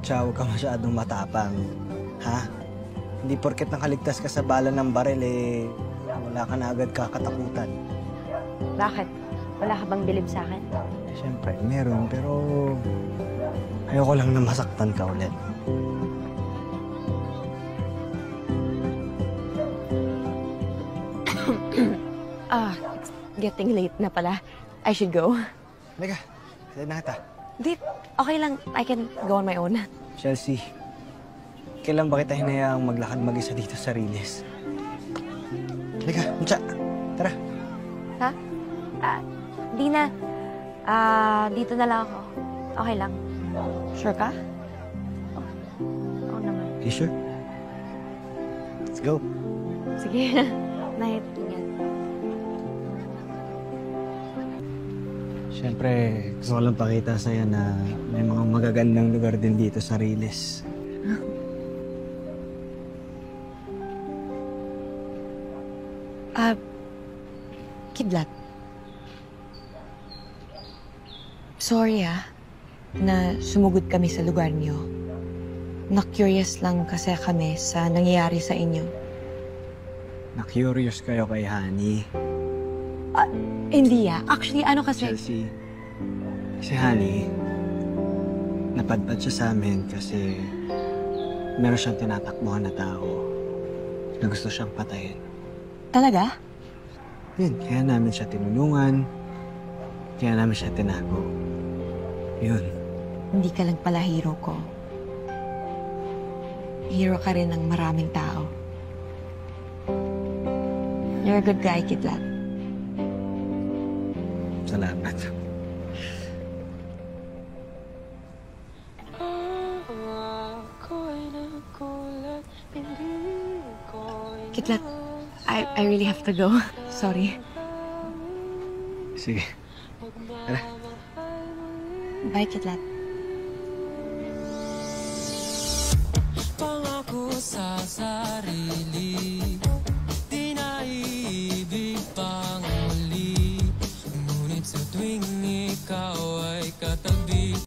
Tsaka huwag ka masyadong matapang. Ha? Hindi porket nakaligtas ka sa bala ng baril, eh, wala ka na agad kakatakutan. Bakit? Wala ka bang bilib sa akin? Siyempre, meron, pero ayoko lang na masaktan ka ulit. It's getting late na pala. I should go. Halika, kasi na kita. Di, okay lang. I can go on my own. Chelsea, kailan ba kita hinayaang maglakad mag-isa dito sa Riles? Halika, Mucha, tara. Ha? Di na. Dito na lang ako. Okay lang. Sure ka? Oo naman. You sure? Let's go. Sige. Night. Ingat. Siyempre, gusto ko lang pakita sa'yo na may mga magagandang lugar din dito sa Riles. Kidlat. Sorry na sumugod kami sa lugar niyo. Na-curious lang kasi kami sa nangyayari sa inyo. Na-curious kayo kay Honey. Hindi Actually, ano kasi... Chelsea, si Honey, napadpad siya sa amin kasi meron siyang tinatakbuhan na tao na gusto siyang patayin. Talaga? Yun, kaya namin siya tinulungan, kaya namin siya tinago. Yun. Hindi ka lang pala hero ko. Hero ka rin ng maraming tao. You're a good guy, Kidlat. Salamat. Kidlat, I really have to go. Sorry. Sige. Tara. Bye, Kidlat. Pangako sa sarili